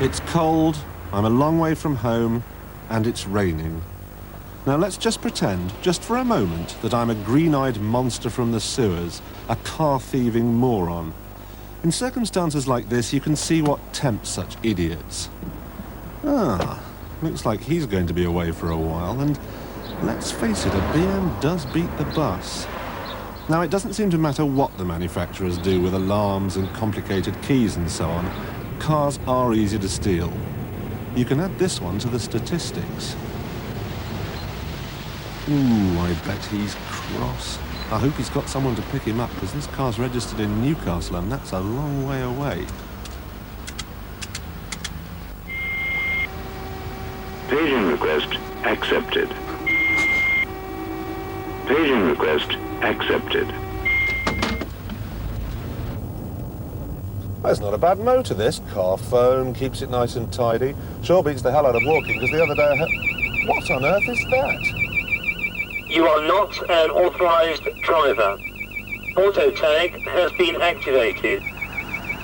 It's cold, I'm a long way from home, and it's raining. Now let's just pretend, just for a moment, that I'm a green-eyed monster from the sewers, a car-thieving moron. In circumstances like this, you can see what tempts such idiots. Looks like he's going to be away for a while, and let's face it, a BM does beat the bus. Now, it doesn't seem to matter what the manufacturers do with alarms and complicated keys and so on. Cars are easy to steal. You can add this one to the statistics. Ooh, I bet he's cross. I hope he's got someone to pick him up, because this car's registered in Newcastle, and that's a long way away. Paging request accepted. Paging request accepted. That's not a bad motor, this. Car phone, keeps it nice and tidy. Sure beats the hell out of walking, because the other day I had... What on earth is that? You are not an authorized driver. Auto tag has been activated.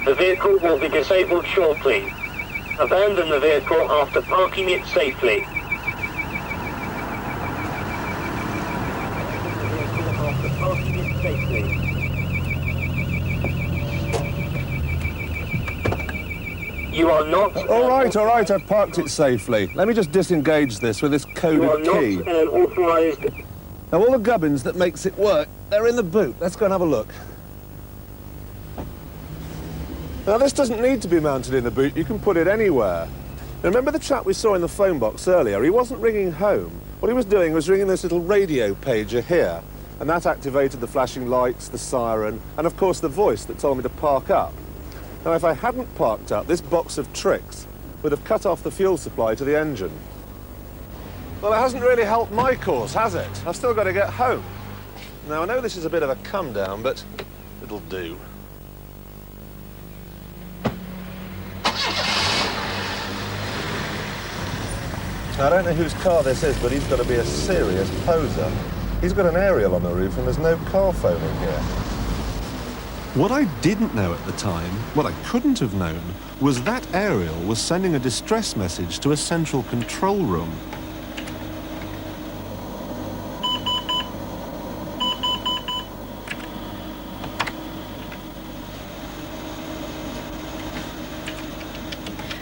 The vehicle will be disabled shortly. Abandon the vehicle after parking it safely. You are not... All right, I've parked it safely. Let me just disengage this with this coded key. You are not an authorized... Now, all the gubbins that makes it work, they're in the boot. Let's go and have a look. Now, this doesn't need to be mounted in the boot. You can put it anywhere. Now, remember the chap we saw in the phone box earlier? He wasn't ringing home. What he was doing was ringing this little radio pager here, and that activated the flashing lights, the siren, and, of course, the voice that told me to park up. Now, if I hadn't parked up, this box of tricks would have cut off the fuel supply to the engine. Well, it hasn't really helped my cause, has it? I've still got to get home. Now, I know this is a bit of a come-down, but it'll do. Now, I don't know whose car this is, but he's got to be a serious poser. He's got an aerial on the roof, and there's no car phone in here. What I didn't know at the time, what I couldn't have known, was that aerial was sending a distress message to a central control room.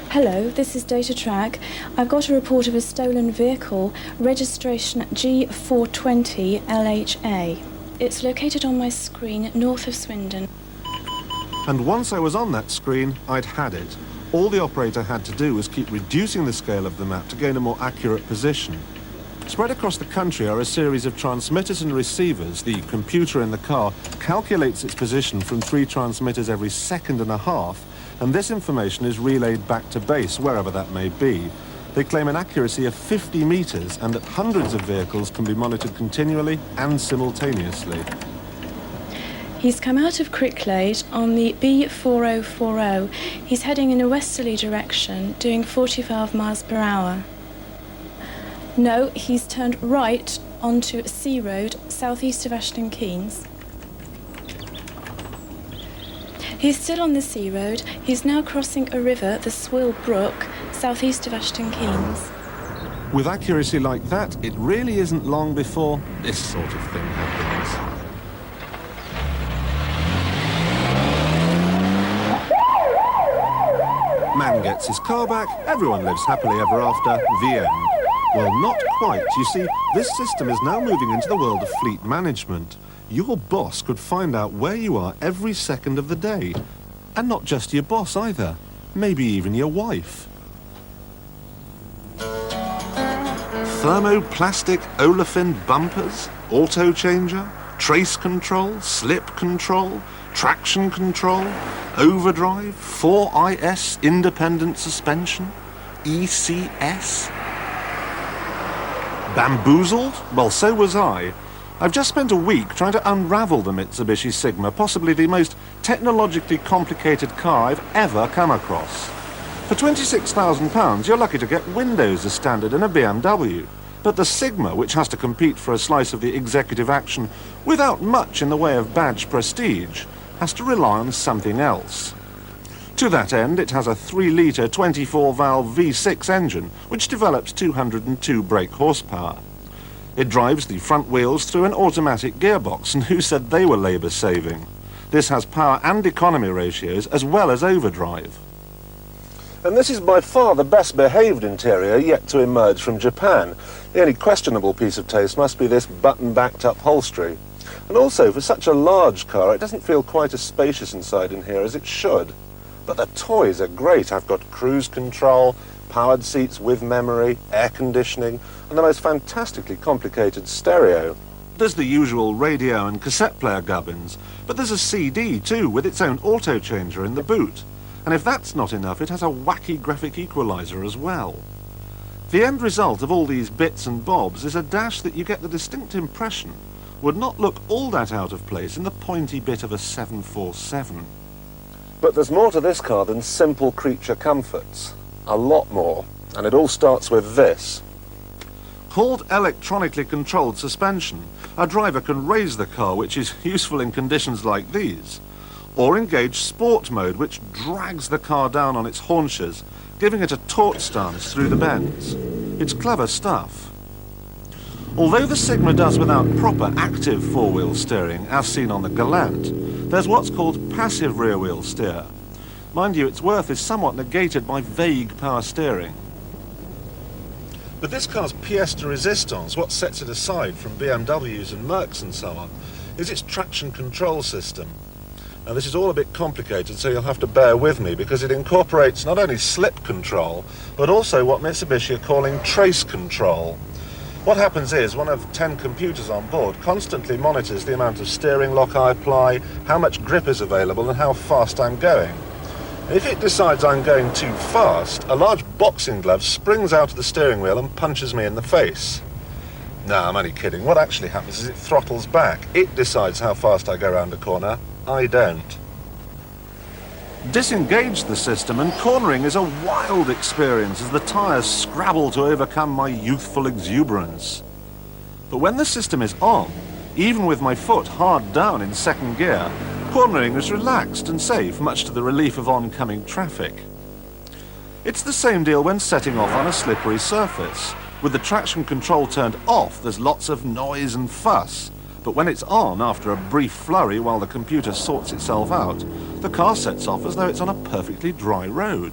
Hello, this is Data Track. I've got a report of a stolen vehicle, registration G420 LHA. It's located on my screen north of Swindon. And once I was on that screen, I'd had it. All the operator had to do was keep reducing the scale of the map to gain a more accurate position. Spread across the country are a series of transmitters and receivers. The computer in the car calculates its position from 3 transmitters every second and a half, and this information is relayed back to base, wherever that may be. They claim an accuracy of 50 meters and that hundreds of vehicles can be monitored continually and simultaneously. He's come out of Cricklade on the B4040. He's heading in a westerly direction, doing 45 miles per hour. No, he's turned right onto Sea Road, southeast of Ashton Keynes. He's still on the Sea Road. He's now crossing a river, the Swill Brook, southeast of Ashton Keynes. With accuracy like that, it really isn't long before this sort of thing happens. Man gets his car back, everyone lives happily ever after, the end. Well, not quite. You see, this system is now moving into the world of fleet management. Your boss could find out where you are every second of the day. And not just your boss either. Maybe even your wife. Thermoplastic olefin bumpers, auto changer, trace control, slip control, traction control, overdrive, 4IS independent suspension, ECS. Bamboozled? Well, so was I. I've just spent a week trying to unravel the Mitsubishi Sigma, possibly the most technologically complicated car I've ever come across. For £26,000, you're lucky to get windows as standard in a BMW. But the Sigma, which has to compete for a slice of the executive action without much in the way of badge prestige, has to rely on something else. To that end, it has a 3-litre 24-valve V6 engine, which develops 202 brake horsepower. It drives the front wheels through an automatic gearbox, and who said they were labour-saving? This has power and economy ratios as well as overdrive. And this is by far the best behaved interior yet to emerge from Japan. The only questionable piece of taste must be this button-backed upholstery. And also, for such a large car, it doesn't feel quite as spacious inside in here as it should. But the toys are great. I've got cruise control, powered seats with memory, air conditioning, and the most fantastically complicated stereo. There's the usual radio and cassette player gubbins, but there's a CD too, with its own auto changer in the boot. And if that's not enough, it has a wacky graphic equalizer as well. The end result of all these bits and bobs is a dash that you get the distinct impression would not look all that out of place in the pointy bit of a 747. But there's more to this car than simple creature comforts. A lot more. And it all starts with this. Called electronically controlled suspension, a driver can raise the car, which is useful in conditions like these, or engage sport mode, which drags the car down on its haunches, giving it a taut stance through the bends. It's clever stuff. Although the Sigma does without proper active four-wheel steering, as seen on the Galant, there's what's called passive rear-wheel steer. Mind you, its worth is somewhat negated by vague power steering. But this car's pièce de résistance, what sets it aside from BMWs and Mercs and so on, is its traction control system. Now this is all a bit complicated, so you'll have to bear with me, because it incorporates not only slip control, but also what Mitsubishi are calling trace control. What happens is, one of 10 computers on board constantly monitors the amount of steering lock I apply, how much grip is available, and how fast I'm going. If it decides I'm going too fast, a large boxing glove springs out of the steering wheel and punches me in the face. No, I'm only kidding. What actually happens is it throttles back. It decides how fast I go around a corner. I don't. Disengage the system, and cornering is a wild experience as the tyres scrabble to overcome my youthful exuberance. But when the system is on, even with my foot hard down in second gear, cornering is relaxed and safe, much to the relief of oncoming traffic. It's the same deal when setting off on a slippery surface. With the traction control turned off, there's lots of noise and fuss. But when it's on, after a brief flurry while the computer sorts itself out, the car sets off as though it's on a perfectly dry road.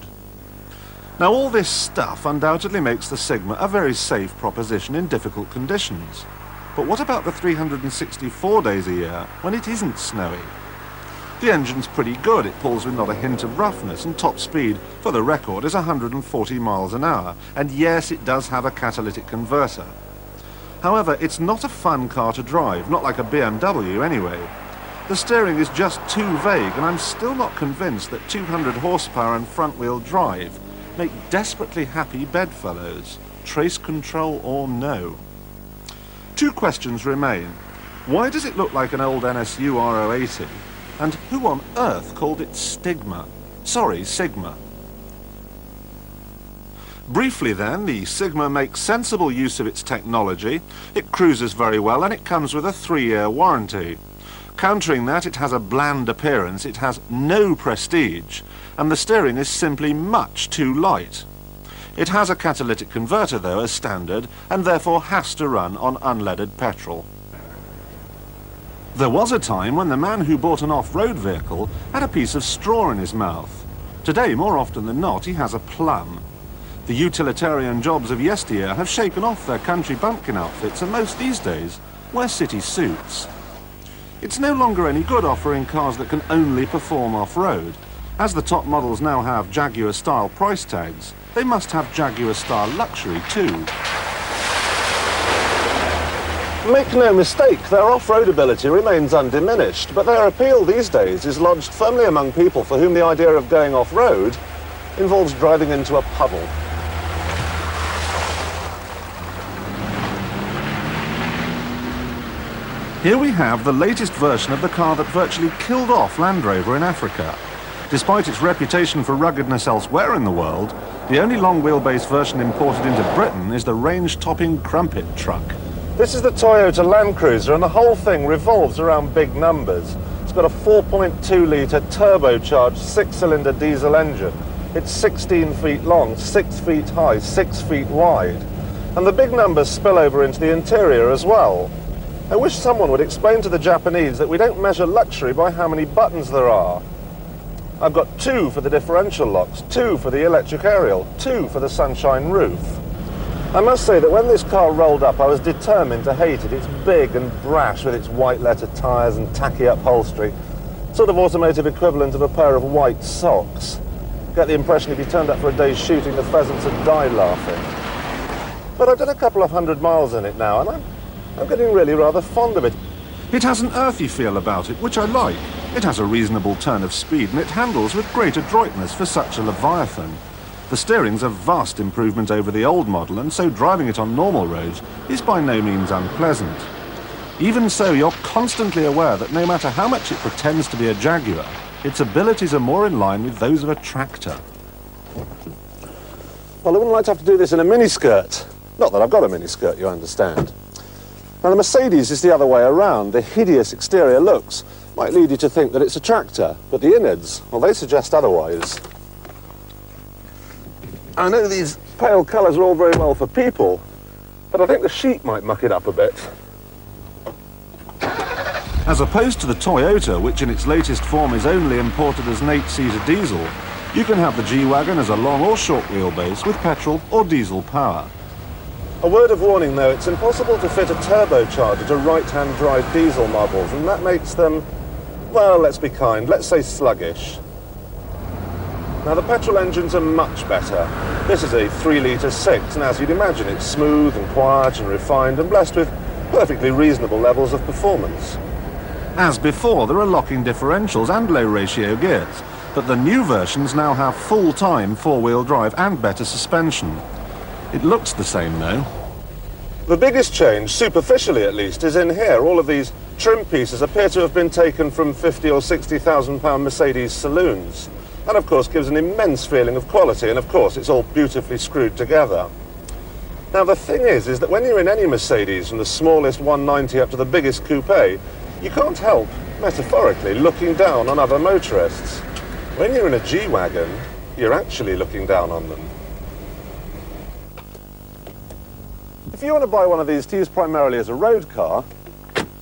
Now, all this stuff undoubtedly makes the Sigma a very safe proposition in difficult conditions. But what about the 364 days a year when it isn't snowy? The engine's pretty good. It pulls with not a hint of roughness, and top speed, for the record, is 140 miles an hour. And yes, it does have a catalytic converter. However, it's not a fun car to drive, not like a BMW anyway. The steering is just too vague, and I'm still not convinced that 200 horsepower and front-wheel drive make desperately happy bedfellows, trace control or no. Two questions remain. Why does it look like an old NSU R080? And who on earth called it Sigma? Briefly then, the Sigma makes sensible use of its technology, it cruises very well, and it comes with a 3-year warranty. Countering that, it has a bland appearance, it has no prestige, and the steering is simply much too light. It has a catalytic converter though as standard, and therefore has to run on unleaded petrol. There was a time when the man who bought an off-road vehicle had a piece of straw in his mouth. Today, more often than not, he has a plum. The utilitarian jobs of yesteryear have shaken off their country bumpkin outfits, and most these days wear city suits. It's no longer any good offering cars that can only perform off-road. As the top models now have Jaguar-style price tags, they must have Jaguar-style luxury too. Make no mistake, their off-road ability remains undiminished, but their appeal these days is lodged firmly among people for whom the idea of going off-road involves driving into a puddle. Here we have the latest version of the car that virtually killed off Land Rover in Africa. Despite its reputation for ruggedness elsewhere in the world, the only long-wheelbase version imported into Britain is the range-topping Crumpet truck. This is the Toyota Land Cruiser, and the whole thing revolves around big numbers. It's got a 4.2-litre turbocharged 6-cylinder diesel engine. It's 16 feet long, 6 feet high, 6 feet wide. And the big numbers spill over into the interior as well. I wish someone would explain to the Japanese that we don't measure luxury by how many buttons there are. I've got 2 for the differential locks, 2 for the electric aerial, 2 for the sunshine roof. I must say that when this car rolled up, I was determined to hate it. It's big and brash with its white letter tyres and tacky upholstery. Sort of automotive equivalent of a pair of white socks. Get the impression if you turned up for a day's shooting, the pheasants would die laughing. But I've done a couple of 100 miles in it now, and I'm getting really rather fond of it. It has an earthy feel about it, which I like. It has a reasonable turn of speed, and it handles with great adroitness for such a Leviathan. The steering's a vast improvement over the old model, and so driving it on normal roads is by no means unpleasant. Even so, you're constantly aware that no matter how much it pretends to be a Jaguar, its abilities are more in line with those of a tractor. Well, I wouldn't like to have to do this in a miniskirt. Not that I've got a miniskirt, you understand. Now, the Mercedes is the other way around. The hideous exterior looks might lead you to think that it's a tractor, but the innards, well, they suggest otherwise. I know these pale colours are all very well for people, but I think the sheep might muck it up a bit. As opposed to the Toyota, which in its latest form is only imported as an 8-seater diesel, you can have the G-Wagon as a long or short wheelbase with petrol or diesel power. A word of warning though, it's impossible to fit a turbocharger to right-hand drive diesel models, and that makes them, well, let's be kind, let's say sluggish. Now the petrol engines are much better. This is a 3-litre 6, and as you'd imagine, it's smooth and quiet and refined and blessed with perfectly reasonable levels of performance. As before, there are locking differentials and low-ratio gears, but the new versions now have full-time 4-wheel drive and better suspension. It looks the same though. The biggest change, superficially at least, is in here. All of these trim pieces appear to have been taken from £50,000 or £60,000 Mercedes saloons. And of course gives an immense feeling of quality, and of course it's all beautifully screwed together. Now the thing is that when you're in any Mercedes, from the smallest 190 up to the biggest coupe, you can't help, metaphorically, looking down on other motorists. When you're in a G-Wagon, you're actually looking down on them. If you want to buy one of these to use primarily as a road car,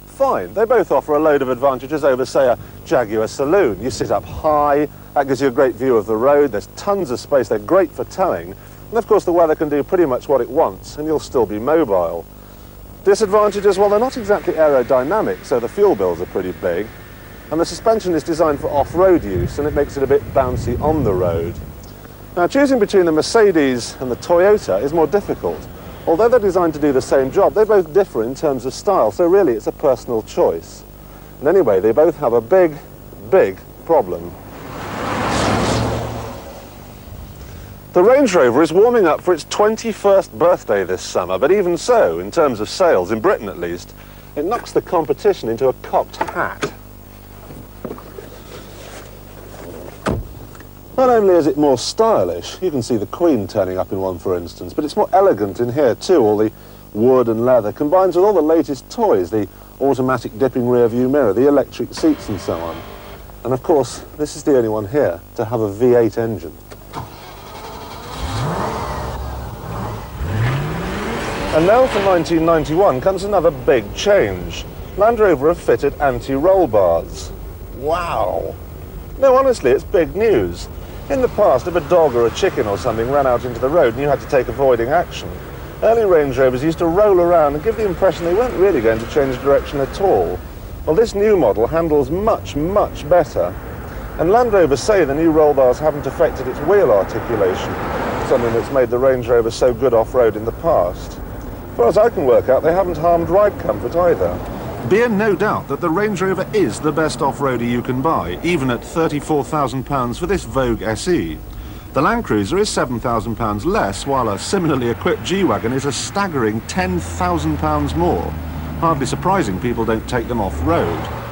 fine. They both offer a load of advantages over, say, a Jaguar Saloon. You sit up high, that gives you a great view of the road, there's tons of space, they're great for towing, and of course the weather can do pretty much what it wants, and you'll still be mobile. Disadvantages, well, they're not exactly aerodynamic, so the fuel bills are pretty big, and the suspension is designed for off-road use, and it makes it a bit bouncy on the road. Now, choosing between the Mercedes and the Toyota is more difficult. Although they're designed to do the same job, they both differ in terms of style, so really it's a personal choice. And anyway, they both have a big, big problem. The Range Rover is warming up for its 21st birthday this summer, but even so, in terms of sales, in Britain at least, it knocks the competition into a cocked hat. Not only is it more stylish, you can see the Queen turning up in one for instance, but it's more elegant in here too. All the wood and leather combines with all the latest toys, the automatic dipping rear view mirror, the electric seats and so on. And of course, this is the only one here to have a V8 engine. And now for 1991 comes another big change. Land Rover have fitted anti-roll bars. Wow! No, honestly, it's big news. In the past, if a dog or a chicken or something ran out into the road and you had to take avoiding action, early Range Rovers used to roll around and give the impression they weren't really going to change direction at all. Well, this new model handles much, much better. And Land Rover say the new roll bars haven't affected its wheel articulation, something that's made the Range Rover so good off-road in the past. As far as I can work out, they haven't harmed ride comfort either. Be in no doubt that the Range Rover is the best off-roader you can buy, even at £34,000 for this Vogue SE. The Land Cruiser is £7,000 less, while a similarly equipped G-Wagon is a staggering £10,000 more. Hardly surprising people don't take them off-road.